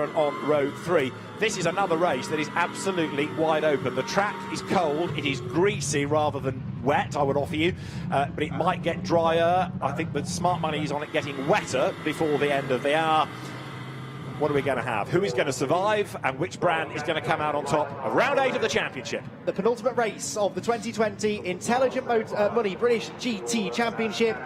McLaren on row 3. This is another race that is absolutely wide open. The track is cold, it is greasy rather than wet, I would offer you, but it might get drier. I think the smart money is on it getting wetter before the end of the hour. What are we going to have? Who is going to survive, and which brand is going to come out on top of round 8 of the championship? The penultimate race of the 2020 Intelligent Money British GT Championship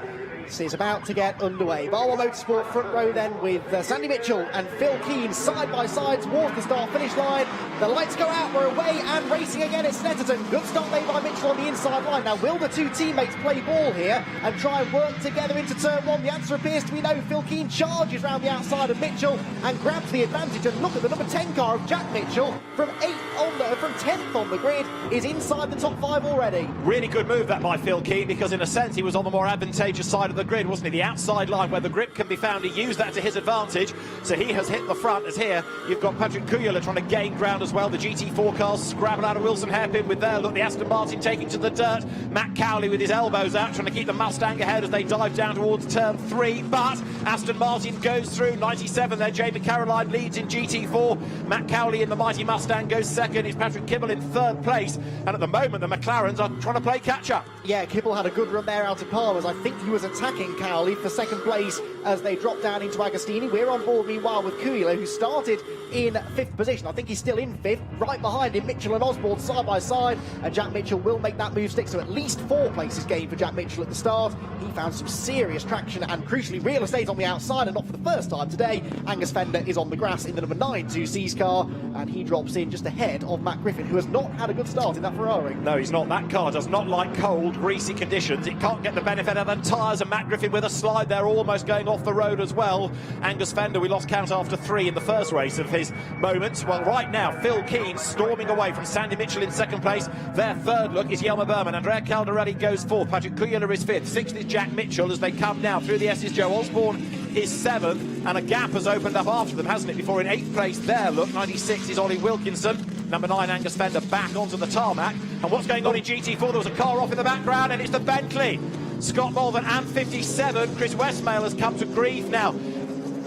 is about to get underway. Barwell Motorsport front row then with Sandy Mitchell and Phil Keane side by side towards the start-finish line. The lights go out, we're away and racing again at Snetterton. Good start made by Mitchell on the inside line. Now, will the two teammates play ball here and try and work together into turn 1? The answer appears to be no. Phil Keane charges round the outside of Mitchell and grabs the advantage. And look at the number 10 car of Jack Mitchell from 10th on the grid, is inside the top 5 already. Really good move that by Phil Keane, because in a sense he was on the more advantageous side of the grid, wasn't he? The outside line where the grip can be found, he used that to his advantage, so he has hit the front. As here you've got Patrick Kuyala trying to gain ground as well. The GT4 cars scrabble out of Wilson hairpin with there. Look, the Aston Martin taking to the dirt. Matt Cowley with his elbows out trying to keep the Mustang ahead as they dive down towards turn 3, but Aston Martin goes through. 97 there. Jamie Caroline leads in GT4. Matt Cowley in the mighty Mustang goes second. It's Patrick Kibble in 3rd place, and at the moment the McLarens are trying to play catch up. Yeah, Kibble had a good run there out of Palmer's. I think he was attacking Cowley for 2nd place as they drop down into Agostini. We're on board meanwhile with Kuyala, who started in 5th position. I think he's still in 5th. Right behind him, Mitchell and Osborne side by side, and Jack Mitchell will make that move stick, so at least 4 places gained for Jack Mitchell at the start. He found some serious traction and crucially real estate on the outside, and not for the first time today. Angus Fender is on the grass in the number 9 2C's car, and he drops in just ahead of Matt Griffin, who has not had a good start in that Ferrari. No, he's not. That car does not like cold, greasy conditions. It can't get the benefit of the tyres, and Matt Griffin with a slide there, almost going off the road as well. Angus Fender, we lost count after 3 in the first race of his moment. Well, right now, Phil Keane storming away from Sandy Mitchell in 2nd place. Their 3rd look is Yelmer Berman. Andrea Caldarelli goes 4th. Patrick Kuyala is 5th. 6th is Jack Mitchell as they come now through the S's. Joe Osborne is 7th, and a gap has opened up after them, hasn't it? Before in 8th place there, look, 96 is Ollie Wilkinson. Number 9, Angus Fender, back onto the tarmac. And what's going on in GT4? There was a car off in the background, and it's the Bentley. Scott Malvern and 57. Chris Westmail has come to grief now.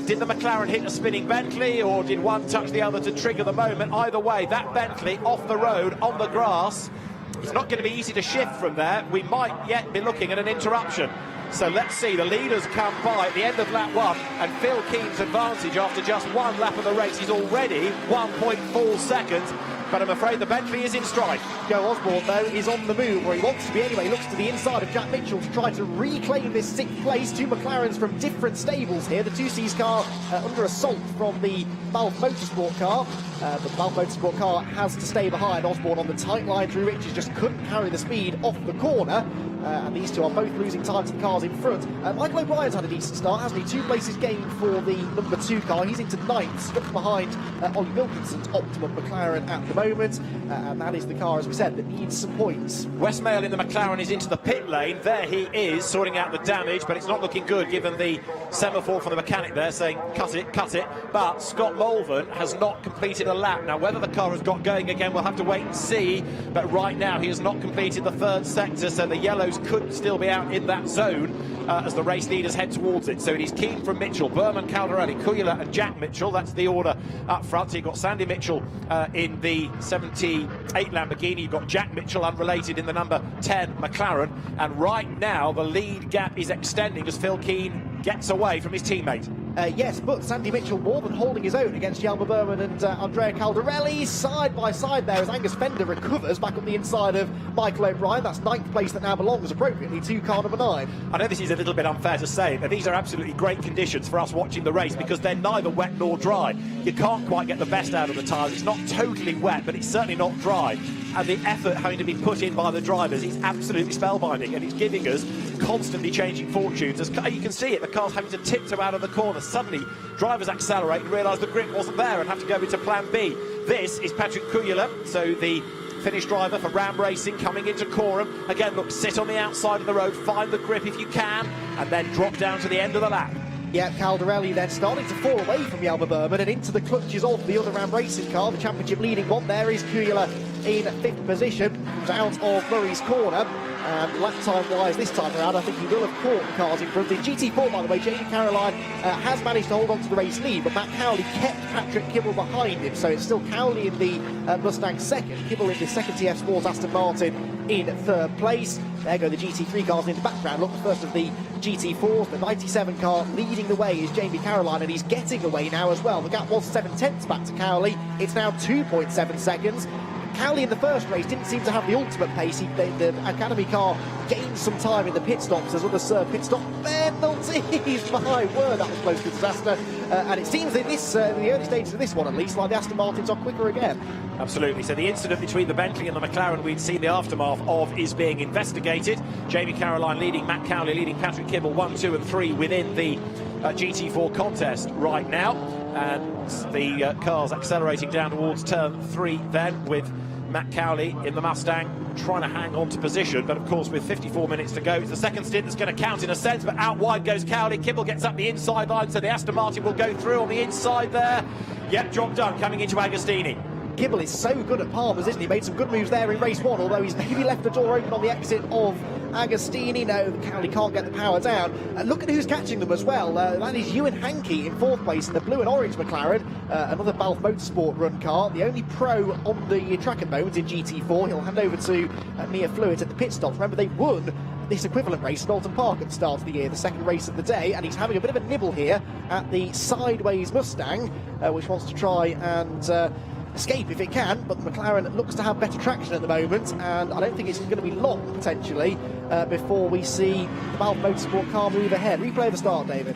Did the McLaren hit a spinning Bentley, or did one touch the other to trigger the moment? Either way, that Bentley off the road, on the grass. It's not going to be easy to shift from there. We might yet be looking at an interruption. So let's see, the leaders come by at the end of lap 1, and Phil Keane's advantage after just 1 lap of the race is already 1.4 seconds. But I'm afraid the Bentley is in strife. Joe Osborne, though, is on the move, or he wants to be anyway. Looks to the inside of Jack Mitchell to try to reclaim this 6th place. 2 McLarens from different stables here. The 2C's car under assault from the Balfe Motorsport car. The Balfe Motorsport car has to stay behind. Osborne on the tight line through Riches just couldn't carry the speed off the corner. And these two are both losing time to the cars in front. Michael O'Brien's had a decent start, hasn't he? 2 places gained for the number 2 car. He's into 9th, just behind Ollie Wilkinson's Optimum McLaren at the moment. And that is the car, as we said, that needs some points. Westmail in the McLaren is into the pit lane. There he is, sorting out the damage, but it's not looking good given the semaphore from the mechanic there saying, cut it, cut it. But Scott Malvern has not completed a lap. Now, whether the car has got going again, we'll have to wait and see. But right now, he has not completed the 3rd sector, so the yellows could still be out in that zone as the race leaders head towards it. So it is Keane from Mitchell, Berman, Caldarelli, Kuyala and Jack Mitchell. That's the order up front. So you've got Sandy Mitchell in the 78 Lamborghini. You've got Jack Mitchell, unrelated, in the number 10 McLaren. And right now, the lead gap is extending as Phil Keane gets away from his teammate. Yes, but Sandy Mitchell more than holding his own against Yelmer Berman and Andrea Caldarelli. Side by side there as Angus Fender recovers back on the inside of Michael O'Brien. That's 9th place that now belongs appropriately to car number 9. I know this is a little bit unfair to say, but these are absolutely great conditions for us watching the race because they're neither wet nor dry. You can't quite get the best out of the tyres. It's not totally wet, but it's certainly not dry. And the effort having to be put in by the drivers is absolutely spellbinding, and it's giving us constantly changing fortunes. As you can see it, the car's having to tiptoe out of the corner. Suddenly, drivers accelerate and realise the grip wasn't there and have to go into plan B. This is Patrick Kuyala, so the Finnish driver for Ram Racing, coming into Coram. Again, look, sit on the outside of the road, find the grip if you can, and then drop down to the end of the lap. Yeah, Caldarelli then starting to fall away from Yelmer Berman and into the clutches of the other Ram Racing car. The championship leading one there is Kuyala in 5th position, out of Murray's corner. And lap time wise this time around, I think he will have caught the cars in front. In GT4, by the way, Jamie Caroline has managed to hold on to the race lead, but Matt Cowley kept Patrick Kibble behind him, so it's still Cowley in the Mustang second, Kibble in the second TF Sports Aston Martin in third place. There go the GT3 cars in the background. Look, the first of the GT4s, the 97 car leading the way is Jamie Caroline, and he's getting away now as well. The gap was 7/10 back to Cowley. It's now 2.7 seconds. Cowley in the first race didn't seem to have the ultimate pace. The Academy car gained some time in the pit stops as others served pit stop penalties. My word, that was close to disaster. And it seems in this, in the early stages of this one at least, like the Aston Martins are quicker again. Absolutely. So the incident between the Bentley and the McLaren we'd seen the aftermath of is being investigated. Jamie Caroline leading, Matt Cowley leading Patrick Kibble 1, 2 and 3 within the GT4 contest right now. And the cars accelerating down towards turn 3 then, with Matt Cowley in the Mustang trying to hang on to position, but of course with 54 minutes to go, it's the second stint that's going to count in a sense, but out wide goes Cowley. Kibble gets up the inside line, so the Aston Martin will go through on the inside there. Yep, job done, coming into Agostini. Kibble is so good at Palmer's, isn't he? Made some good moves there in race 1, although he's maybe left the door open on the exit of Agostini. No, Cowley can't get the power down. Look at who's catching them as well. That is Ewan Hankey in 4th place in the blue and orange McLaren, another Balf Motorsport run car, the only pro on the track at the moment in GT4. He'll hand over to Mia Fluid at the pit stops. Remember, they won this equivalent race at Alton Park at the start of the year, the second race of the day, and he's having a bit of a nibble here at the sideways Mustang, which wants to try and escape if it can, but the McLaren looks to have better traction at the moment, and I don't think it's going to be long, potentially, before we see the Balf Motorsport car move ahead. Replay the start, David.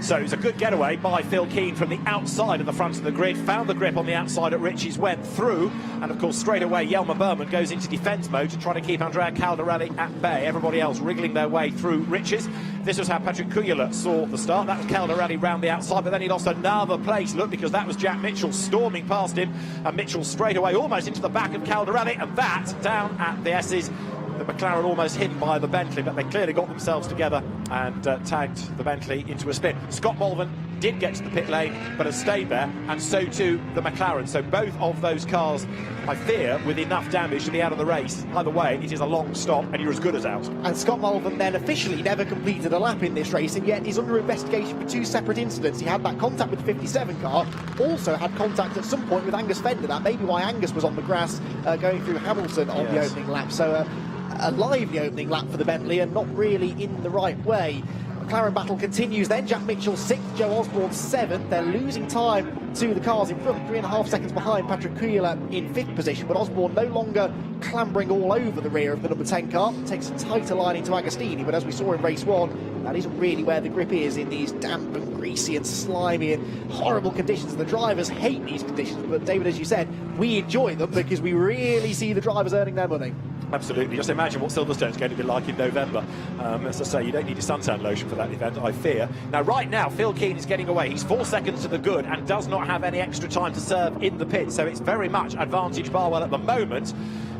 So it's a good getaway by Phil Keane from the outside of the front of the grid, found the grip on the outside at Ritchie's, went through, and of course straight away Jelmer Berman goes into defence mode to try to keep Andrea Caldarelli at bay. Everybody else wriggling their way through Ritchie's. This was how Patrick Kujala saw the start. That was Caldarelli round the outside, but then he lost another place, look, because that was Jack Mitchell storming past him, and Mitchell straight away almost into the back of Caldarelli, and that down at the S's. The McLaren almost hit by the Bentley, but they clearly got themselves together and tagged the Bentley into a spin. Scott Mulvin did get to the pit lane, but has stayed there, and so too the McLaren. So both of those cars, I fear, with enough damage to be out of the race. Either way, it is a long stop, and you're as good as out. And Scott Mulvin then officially never completed a lap in this race, and yet he's under investigation for 2 separate incidents. He had that contact with the 57 car, also had contact at some point with Angus Fender. That may be why Angus was on the grass going through Hamilton on the opening lap. So a lively opening lap for the Bentley, and not really in the right way. McLaren battle continues then. Jack Mitchell 6th, Joe Osborne 7th. They're losing time to the cars in front, 3.5 seconds behind Patrick Kujala in 5th position, but Osborne no longer clambering all over the rear of the number 10 car. Takes a tighter line into Agostini, but as we saw in race 1, that isn't really where the grip is in these damp and greasy and slimy and horrible conditions. The drivers hate these conditions, but David, as you said, we enjoy them because we really see the drivers earning their money. Absolutely. Just imagine what Silverstone's going to be like in November. As I say, you don't need a suntan lotion for that event, I fear. Now, right now, Phil Keane is getting away. He's 4 seconds to the good and does not have any extra time to serve in the pit, so it's very much advantage Barwell at the moment.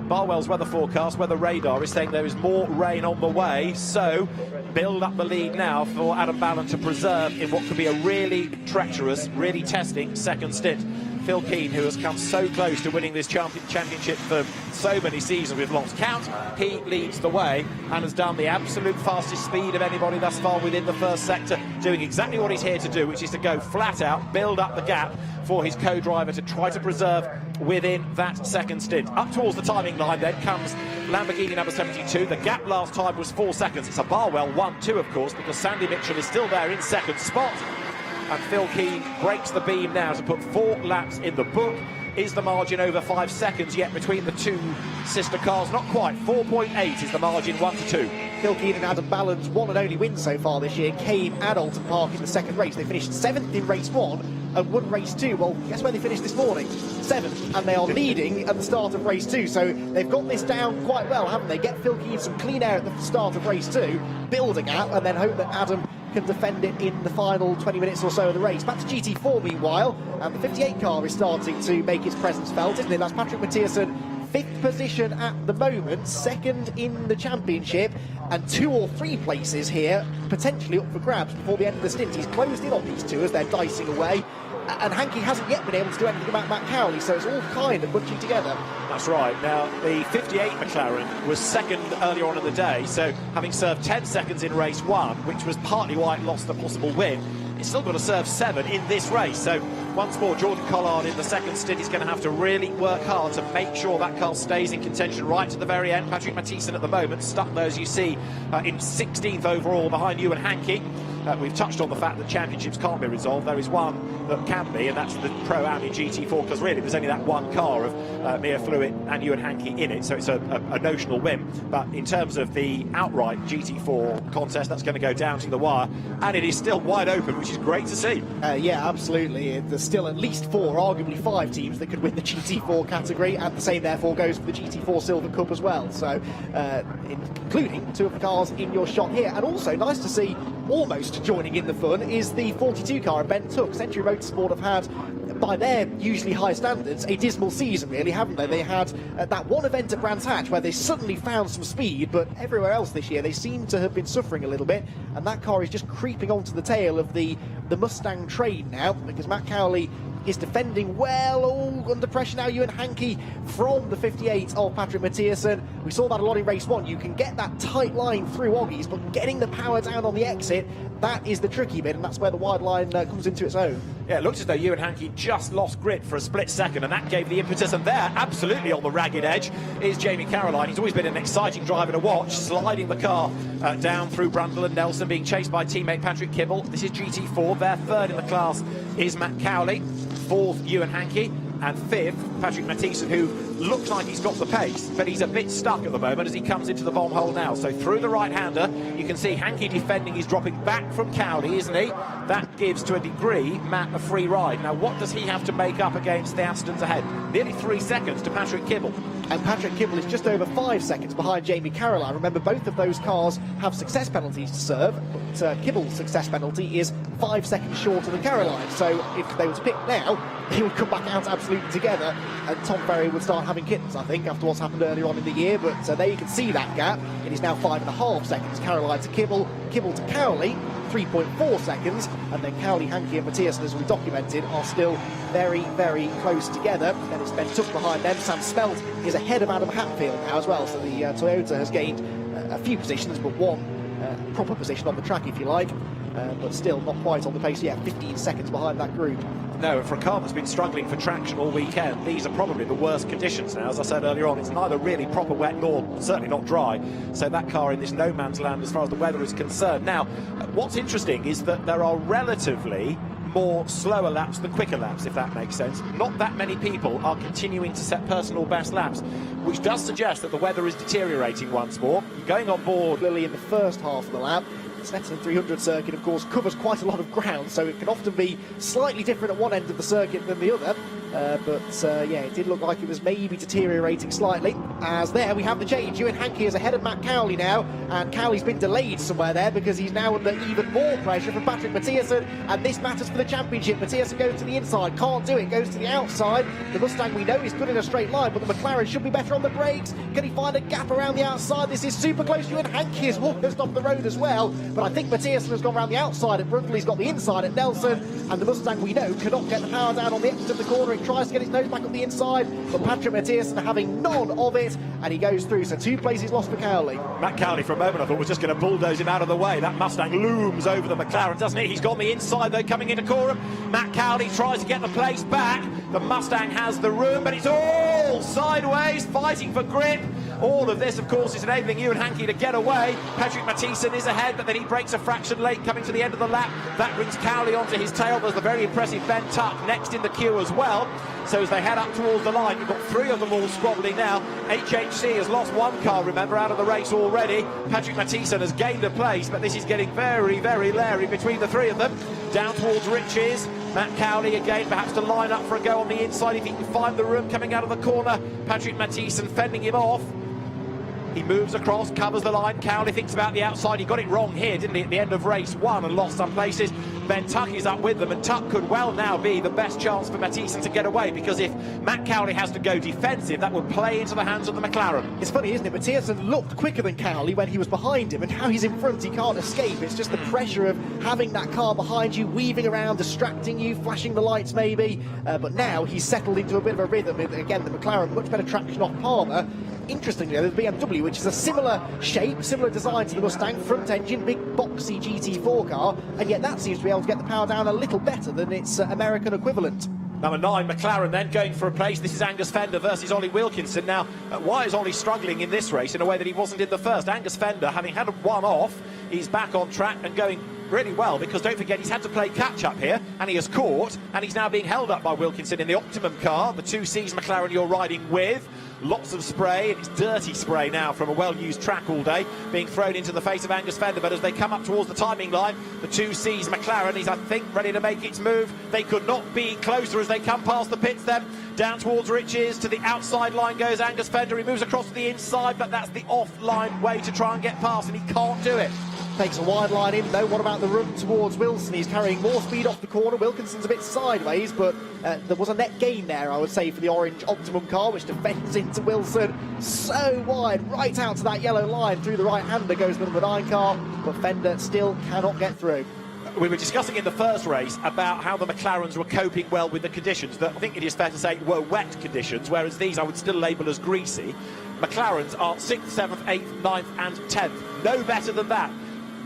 Barwell's weather forecast, weather radar, is saying there is more rain on the way, so build up the lead now for Adam Ballon to preserve in what could be a really treacherous, really testing second stint. Phil Keane, who has come so close to winning this championship for so many seasons we've lost count, he leads the way and has done the absolute fastest speed of anybody thus far within the first sector, doing exactly what he's here to do, which is to go flat out, build up the gap for his co-driver to try to preserve within that second stint. Up towards the timing line then comes Lamborghini number 72. The gap last time was 4 seconds. It's a Barwell 1-2, of course, because Sandy Mitchell is still there in second spot. And Phil Keane breaks the beam now to put 4 laps in the book. Is the margin over 5 seconds yet between the two sister cars? Not quite. 4.8 is the margin, 1-2. Phil Keane and Adam Ballon's one and only win so far this year came at Alton Park in the second race. They finished 7th in race 1 and won race 2. Well, guess where they finished this morning? 7th, and they are leading at the start of race 2. So they've got this down quite well, haven't they? Get Phil Keane some clean air at the start of race 2, build a gap, and then hope that Adam can defend it in the final 20 minutes or so of the race. Back to GT4 meanwhile, and the 58 car is starting to make its presence felt, isn't it? That's Patrick Mathiasson, 5th position at the moment, 2nd in the championship, and 2 or 3 places here potentially up for grabs before the end of the stint. He's closed in on these two as they're dicing away. and Hankey hasn't yet been able to do anything about Matt Cowley, so it's all kind of bunching together. That's right. Now, the 58 McLaren was second earlier on in the day, so having served 10 seconds in race 1, which was partly why it lost a possible win, it's still got to serve 7 in this race. So once more, Jordan Collard in the second stint is going to have to really work hard to make sure that car stays in contention right to the very end. Patrick Mathieson at the moment stuck there, as you see, in 16th overall behind Ewan Hankey. We've touched on the fact that championships can't be resolved. There is one that can be, and that's the Pro-Am in GT4, because really there's only that one car of Mia Fluid and Ewan Hankey in it, so it's a notional win. But in terms of the outright GT4 contest, that's going to go down to the wire, and it is still wide open, which is great to see. Yeah, absolutely. There's still at least 4, arguably 5 teams that could win the GT4 category, and the same therefore goes for the GT4 Silver Cup as well. So, including 2 of the cars in your shot here, and also nice to see, almost joining in the fun, is the 42 car of Ben Tuck. Century Motorsport have had, by their usually high standards, a dismal season really, haven't they? They had that one event at Brands Hatch where they suddenly found some speed, but everywhere else this year they seem to have been suffering a little bit, and that car is just creeping onto the tail of the Mustang train now, because Matt Cowley is defending well, all under pressure now. Ewan Hankey from the 58 of Patrick Mathieson. We saw that a lot in race 1. You can get that tight line through Oggies, but getting the power down on the exit, that is the tricky bit, and that's where the wide line comes into its own. Yeah, it looks as though Ewan Hankey just lost grip for a split second, and that gave the impetus, and there, absolutely on the ragged edge, is Jamie Caroline. He's always been an exciting driver to watch, sliding the car down through Brundle and Nelson, being chased by teammate Patrick Kibble. This is GT4. Their third in the class is Matt Cowley, 4th Ewan Hankey, and 5th Patrick Mathieson, who looks like he's got the pace, but he's a bit stuck at the moment as he comes into the bomb hole now. So through the right-hander, you can see Hankey defending. He's dropping back from Cowley, isn't he? That gives, to a degree, Matt a free ride. Now, what does he have to make up against the Astons ahead? Nearly 3 seconds to Patrick Kibble. And Patrick Kibble is just over 5 seconds behind Jamie Caroline. Remember, both of those cars have success penalties to serve, but Kibble's success penalty is 5 seconds shorter than Caroline. So if they were to pick now, they would come back out absolutely together, and Tom Ferry would start having kittens, I think, after what's happened earlier on in the year. But there you can see that gap. It is now 5.5 seconds. Caroline to Kibble, Kibble to Cowley, 3.4 seconds, and then Cowley, Hankey and Mathieson, as we documented, are still very, very close together. Then it's Ben Tuck behind them. Sam Spelt is ahead of Adam Hatfield now as well, so the Toyota has gained a few positions, but one proper position on the track, if you like, but still not quite on the pace yet. 15 seconds behind that group. No, for a car that's been struggling for traction all weekend, these are probably the worst conditions now. As I said earlier on, it's neither really proper wet nor certainly not dry. So that car in this no man's land as far as the weather is concerned. Now, what's interesting is that there are relatively more slower laps than quicker laps, if that makes sense. Not that many people are continuing to set personal best laps, which does suggest that the weather is deteriorating once more. Going on board Lily in the first half of the lap. Snetterton 300 circuit, of course, covers quite a lot of ground, so it can often be slightly different at one end of the circuit than the other. Yeah, it did look like it was maybe deteriorating slightly. As there we have the change. Ewan Hankey is ahead of Matt Cowley now, and Cowley's been delayed somewhere there because he's now under even more pressure from Patrick Mathieson, and this matters for the championship. Mathieson goes to the inside, can't do it, goes to the outside. The Mustang, we know, is good in a straight line, but the McLaren should be better on the brakes. Can he find a gap around the outside? This is super close. Ewan Hankey is almost off the road as well, but I think Mathieson has gone around the outside at Brundle. He's got the inside at Nelson, and the Mustang, we know, cannot get the power down on the exit of the corner. It tries to get its nose back on the inside, but Patrick Mathieson having none of it, and he goes through. So 2 places lost for Cowley. Matt Cowley, for a moment, I thought was just going to bulldoze him out of the way. That Mustang looms over the McLaren, doesn't it? He's got the inside, though, coming into Coram. Matt Cowley tries to get the place back. The Mustang has the room, but it's all sideways, fighting for grip. All of this, of course, is enabling Ewan Hankey to get away. Patrick Mathieson is ahead, but then he breaks a fraction late coming to the end of the lap. That brings Cowley onto his tail. There's the very impressive Ben Tuck next in the queue as well. So as they head up towards the line, you've got 3 of them all squabbling now. HHC has lost 1 car, remember, out of the race already. Patrick Mathieson has gained a place, but this is getting very, very leery between the 3 of them. Down towards Riches. Matt Cowley again, perhaps to line up for a go on the inside if he can find the room coming out of the corner. Patrick Mathieson fending him off. He moves across, covers the line. Cowley thinks about the outside. He got it wrong here, didn't he, at the end of race 1 and lost some places. Ben Tuck is up with them, and Tuck could well now be the best chance for Matthiessen to get away, because if Matt Cowley has to go defensive, that would play into the hands of the McLaren. It's funny, isn't it? Matthiessen looked quicker than Cowley when he was behind him, and now he's in front, he can't escape. It's just the pressure of having that car behind you, weaving around, distracting you, flashing the lights maybe. But now he's settled into a bit of a rhythm. Again, the McLaren, much better traction off Palmer. Interestingly, the BMW, which is a similar shape, similar design to the Mustang, front engine, big boxy GT4 car, and yet that seems to be able to get the power down a little better than its American equivalent. Number 9, McLaren then going for a place. This is Angus Fender versus Ollie Wilkinson. Now, why is Ollie struggling in this race in a way that he wasn't in the first? Angus Fender, having had one off, he's back on track and going really well, because don't forget he's had to play catch-up here, and he has caught, and he's now being held up by Wilkinson in the Optimum car, the 2Cs McLaren you're riding with. Lots of spray, and it's dirty spray now from a well-used track all day, being thrown into the face of Angus Fender. But as they come up towards the timing line, the 2Cs McLaren is, I think, ready to make its move. They could not be closer as they come past the pits then. Down towards Riches, to the outside line goes Angus Fender. He moves across to the inside, but that's the off-line way to try and get past, and he can't do it. Takes a wide line in though. What about the run towards Wilson? He's carrying more speed off the corner. Wilkinson's a bit sideways, but there was a net gain there, I would say, for the orange Optimum car, which defends into Wilson. So wide, right out to that yellow line. Through the right-hander goes the number 9 car, but Fender still cannot get through. We were discussing in the first race about how the McLarens were coping well with the conditions that I think it is fair to say were wet conditions, whereas these I would still label as greasy. McLarens are 6th, 7th, 8th, 9th and 10th. No better than that.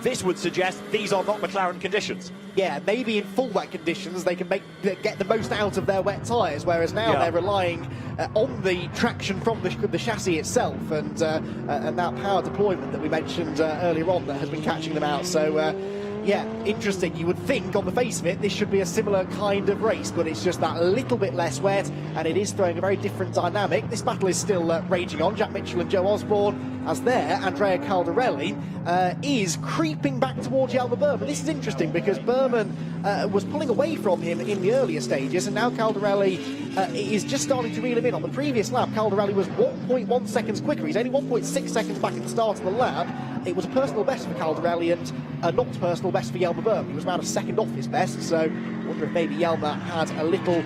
This would suggest these are not McLaren conditions. Yeah, maybe in full wet conditions they can get the most out of their wet tyres, whereas now they're relying on the traction from the chassis itself and that power deployment that we mentioned earlier on that has been catching them out. So yeah, interesting. You would think on the face of it this should be a similar kind of race, but it's just that little bit less wet, and it is throwing a very different dynamic. This battle is still raging on. Jack Mitchell and Joe Osborne, as there, Andrea Caldarelli is creeping back towards Jelmer Berman. This is interesting because Berman was pulling away from him in the earlier stages, and now Caldarelli is just starting to reel him in. On the previous lap, Caldarelli was 1.1 seconds quicker. He's only 1.6 seconds back at the start of the lap. It was a personal best for Caldarelli and not personal best for Jelmer Berman. He was about a second off his best, so I wonder if maybe Jelmer had a little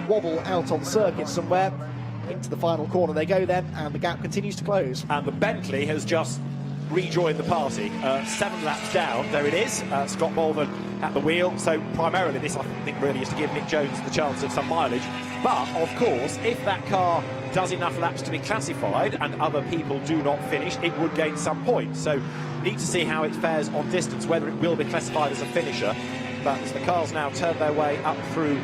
wobble out on circuit somewhere. Into the final corner they go then, and the gap continues to close. And the Bentley has just rejoined the party. 7 laps down, there it is. Scott Malvern at the wheel. So primarily this, I think, really is to give Nick Jones the chance of some mileage. But, of course, if that car does enough laps to be classified and other people do not finish, it would gain some points. So need to see how it fares on distance, whether it will be classified as a finisher. But as the cars now turn their way up through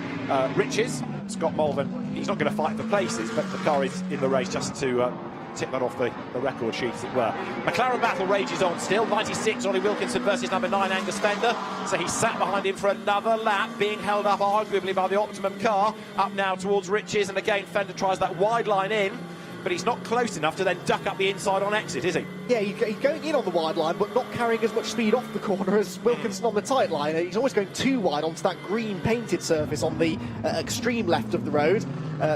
Riches, Scott Malvern, he's not going to fight for places, but the car is in the race just to tip that off the record sheet, as it were. McLaren battle rages on still. 96, Ollie Wilkinson versus number 9, Angus Fender. So he sat behind him for another lap, being held up arguably by the Optimum car. Up now towards Riches, and again Fender tries that wide line in, but he's not close enough to then duck up the inside on exit, is he? Yeah, he's going in on the wide line, but not carrying as much speed off the corner as Wilkinson on the tight line. He's always going too wide onto that green painted surface on the extreme left of the road.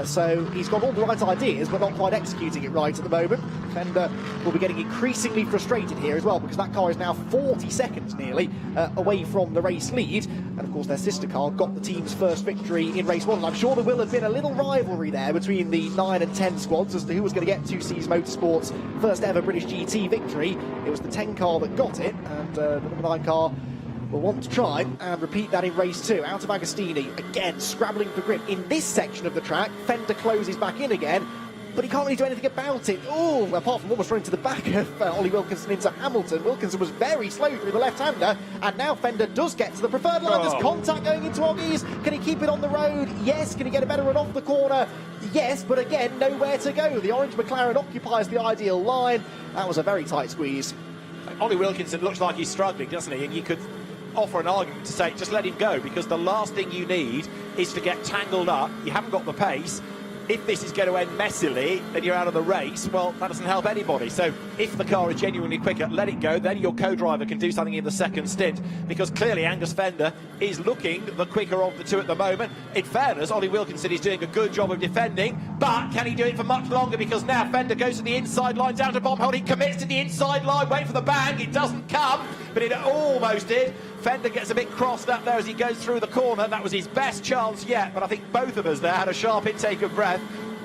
So he's got all the right ideas, but not quite executing it right at the moment. Fender will be getting increasingly frustrated here as well, because that car is now 40 seconds nearly away from the race lead. And of course their sister car got the team's first victory in race 1. And I'm sure there will have been a little rivalry there between the 9 and 10 squads as to who was going to get 2Cs Motorsports' first ever British GT victory. It was the 10 car that got it, and the number 9 car will want to try and repeat that in race 2. Out of Agostini, again scrabbling for grip. In this section of the track, Fender closes back in again, but he can't really do anything about it. Oh, apart from almost running to the back of Ollie Wilkinson into Hamilton. Wilkinson was very slow through the left-hander, and now Fender does get to the preferred line. There's contact going into Oggies. Can he keep it on the road? Yes. Can he get a better run off the corner? Yes, but again, nowhere to go. The orange McLaren occupies the ideal line. That was a very tight squeeze. Ollie Wilkinson looks like he's struggling, doesn't he? And you could offer an argument to say, just let him go, because the last thing you need is to get tangled up. You haven't got the pace. If this is going to end messily and you're out of the race, well, that doesn't help anybody. So if the car is genuinely quicker, let it go, then your co-driver can do something in the second stint, because clearly Angus Fender is looking the quicker of the two at the moment. In fairness, Ollie Wilkinson is doing a good job of defending, but can he do it for much longer? Because now Fender goes to the inside line, down to Bombhold, he commits to the inside line, wait for the bang, it doesn't come, but it almost did. Fender gets a bit crossed up there as he goes through the corner. That was his best chance yet, but I think both of us there had a sharp intake of breath,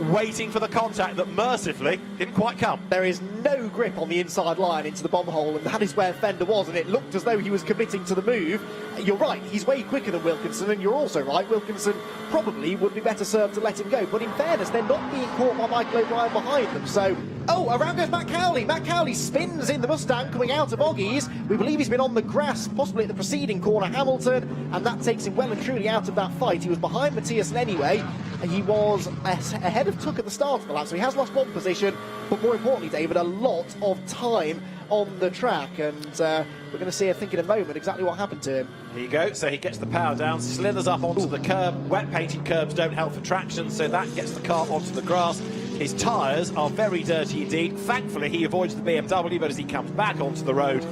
waiting for the contact that mercifully didn't quite come. There is no grip on the inside line into the bomb hole, and that is where Fender was, and it looked as though he was committing to the move. You're right, he's way quicker than Wilkinson, and you're also right, Wilkinson probably would be better served to let him go, but in fairness, they're not being caught by Michael O'Brien behind them, so... Oh, around goes Matt Cowley. Matt Cowley spins in the Mustang coming out of Oggies. We believe he's been on the grass, possibly at the preceding corner, Hamilton, and that takes him well and truly out of that fight. He was behind Matthias anyway. He was ahead of Tuck at the start of the lap, so he has lost one position, but more importantly, David, a lot of time on the track, and we're going to see, I think, in a moment exactly what happened to him. Here you go, so he gets the power down, slithers up onto the curb. Wet painted curbs don't help for traction, so that gets the car onto the grass. His tyres are very dirty indeed. Thankfully, he avoids the BMW, but as he comes back onto the road,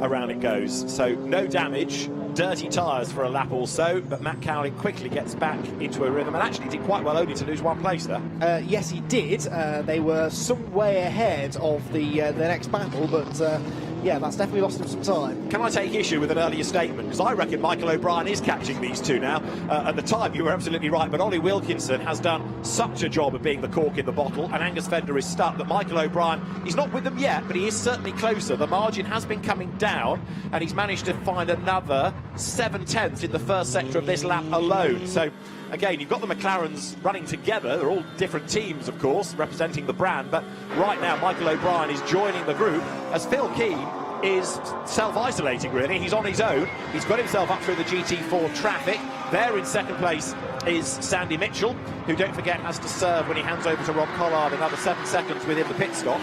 around it goes. So no damage, dirty tyres for a lap or so, but Matt Cowley quickly gets back into a rhythm and actually did quite well, only to lose one place there. Yes, he did. They were some way ahead of the next battle, but yeah, that's definitely lost him some time. Can I take issue with an earlier statement? Because I reckon Michael O'Brien is catching these two now. At the time, you were absolutely right, but Ollie Wilkinson has done such a job of being the cork in the bottle, and Angus Fender is stuck, that Michael O'Brien, he's not with them yet, but he is certainly closer. The margin has been coming down, and he's managed to find another 7/10 in the first sector of this lap alone. So, again, you've got the McLarens running together. They're all different teams, of course, representing the brand. But right now, Michael O'Brien is joining the group as Phil Keane is self-isolating, really. He's on his own. He's got himself up through the GT4 traffic. There in second place is Sandy Mitchell, who, don't forget, has to serve when he hands over to Rob Collard another 7 seconds within the pit stop.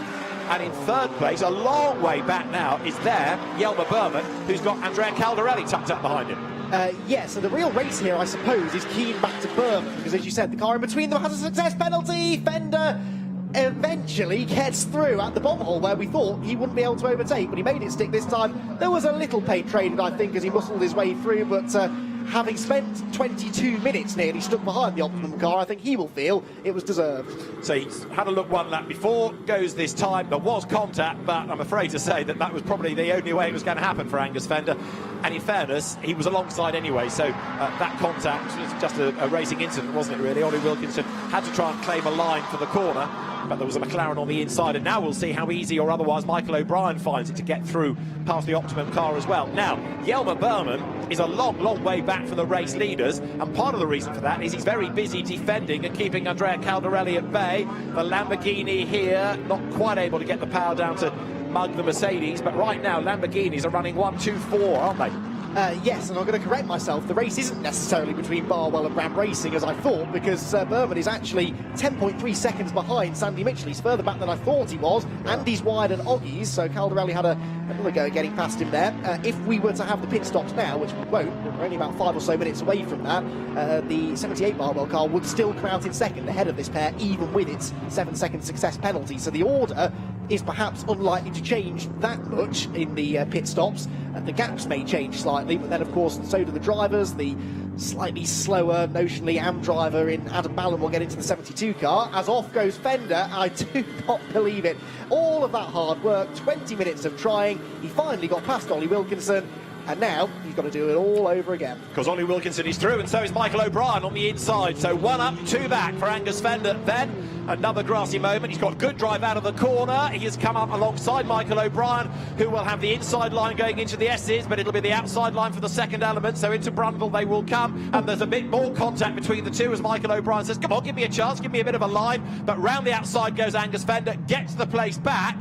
And in third place, a long way back now, is there Jelmer Berman, who's got Andrea Caldarelli tucked up behind him. Yeah, so the real race here, I suppose, is Keane back to Berman, because as you said, the car in between them has a success penalty. Fender eventually gets through at the bomb hole where we thought he wouldn't be able to overtake, but he made it stick this time. There was a little paint traded, I think, as he muscled his way through, but having spent 22 minutes nearly stuck behind the Optimum car, I think he will feel it was deserved. So he's had a look one lap before, goes this time. There was contact, but I'm afraid to say that that was probably the only way it was going to happen for Angus Fender. And in fairness, he was alongside anyway, so that contact was just a racing incident, wasn't it, really? Ollie Wilkinson had to try and claim a line for the corner, but there was a McLaren on the inside, and now we'll see how easy or otherwise Michael O'Brien finds it to get through past the Optimum car as well. Now, Jelmer Berman is a long, long way back from the race leaders, and part of the reason for that is he's very busy defending and keeping Andrea Caldarelli at bay. The Lamborghini here, not quite able to get the power down to mug the Mercedes, but right now Lamborghinis are running 1-2-4, aren't they? Yes, and I'm going to correct myself. The race isn't necessarily between Barwell and Ram Racing, as I thought, because Berman is actually 10.3 seconds behind Sandy Mitchell. He's further back than I thought he was, and he's wide at Oggies, so Caldarelli had another go at getting past him there. If we were to have the pit stops now, which we won't, we're only about 5 or so minutes away from that, the 78 Barwell car would still come out in second ahead of this pair, even with its 7-second success penalty. So the order is perhaps unlikely to change that much in the pit stops. The gaps may change slightly, but then of course so do the drivers. The slightly slower, notionally Am driver in Adam Ballon will get into the 72 car, as off goes Fender. I do not believe it. All of that hard work, 20 minutes of trying, he finally got past Ollie Wilkinson, and now he's got to do it all over again. Because Ollie Wilkinson is through, and so is Michael O'Brien on the inside. So 1 up, 2 back for Angus Fender. Then another grassy moment. He's got good drive out of the corner. He has come up alongside Michael O'Brien, who will have the inside line going into the S's, but it'll be the outside line for the second element. So into Brunville they will come, and there's a bit more contact between the two as Michael O'Brien says, come on, give me a chance, give me a bit of a line. But round the outside goes Angus Fender, gets the place back.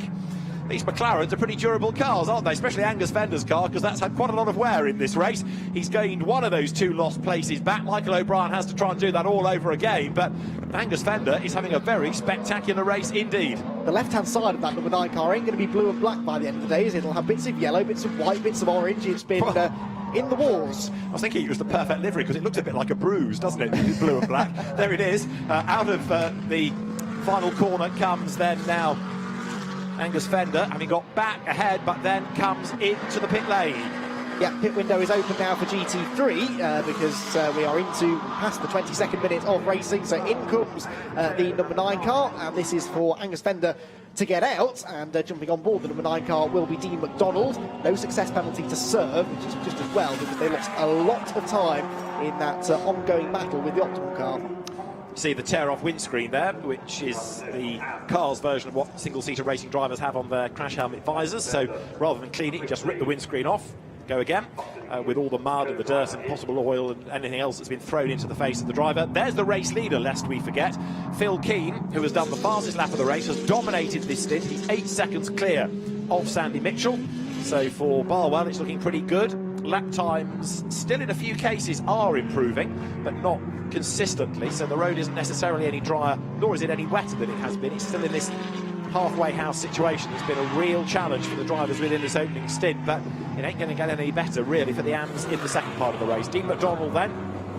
These McLarens are pretty durable cars, aren't they? Especially Angus Fender's car, because that's had quite a lot of wear in this race. He's gained one of those 2 lost places back. Michael O'Brien has to try and do that all over again, but Angus Fender is having a very spectacular race indeed. The left-hand side of that number 9 car ain't going to be blue and black by the end of the day. It'll have bits of yellow, bits of white, bits of orange. It's been in the walls. I was thinking it was the perfect livery, because it looks a bit like a bruise, doesn't it? It's blue and black. There it is. Out of the final corner comes then now Angus Fender having got back ahead, but then comes into the pit lane. Yeah, pit window is open now for GT3 because we are into past the 22nd minute of racing. So in comes the number 9 car, and this is for Angus Fender to get out. And jumping on board the number 9 car will be Dean McDonald. No success penalty to serve, which is just as well because they lost a lot of time in that ongoing battle with the Optimum car. See the tear-off windscreen there, which is the car's version of what single-seater racing drivers have on their crash helmet visors. So rather than clean it, you just rip the windscreen off, go again, with all the mud and the dirt and possible oil and anything else that's been thrown into the face of the driver. There's the race leader, lest we forget. Phil Keane, who has done the fastest lap of the race, has dominated this stint. He's 8 seconds clear of Sandy Mitchell. So for Barwell, it's looking pretty good. Lap times still in a few cases are improving, but not consistently. So the road isn't necessarily any drier, nor is it any wetter than it has been. It's still in this halfway house situation. It's been a real challenge for the drivers within this opening stint, but it ain't going to get any better really for the AMs in the second part of the race. Dean McDonald then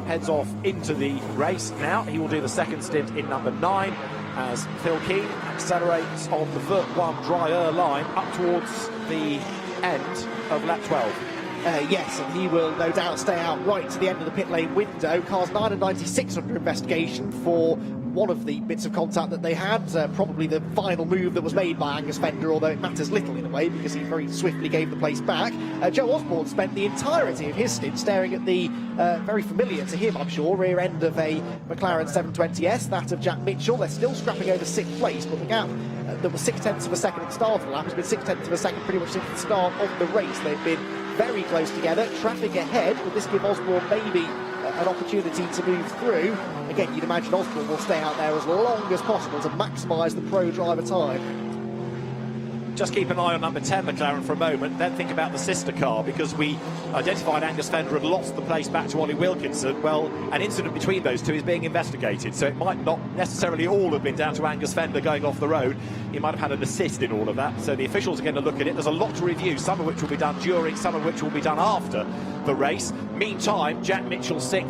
heads off into the race now. He will do the second stint in number 9 as Phil Keane accelerates on the Vert 1 drier line up towards the end of lap 12. Yes, and he will no doubt stay out right to the end of the pit lane window. Cars 9 and 96 under investigation for one of the bits of contact that they had, probably the final move that was made by Angus Fender, although it matters little in a way because he very swiftly gave the place back. Joe Osborne spent the entirety of his stint staring at the very familiar to him, I'm sure, rear end of a McLaren 720S, that of Jack Mitchell. They're still scrapping over 6th place, but the gap that was 0.6 of a second at the start of the lap has been 0.6 of a second pretty much since the start of the race. They've been very close together, traffic ahead. Will this give Osborne maybe an opportunity to move through? Again, you'd imagine Osborne will stay out there as long as possible to maximise the pro driver time. Just keep an eye on number 10 McLaren for a moment, then think about the sister car, because we identified Angus Fender had lost the place back to Ollie Wilkinson. Well, an incident between those two is being investigated, so it might not necessarily all have been down to Angus Fender going off the road. He might have had an assist in all of that, so the officials are going to look at it. There's a lot to review, some of which will be done during, some of which will be done after the race. Meantime, Jack Mitchell 6th,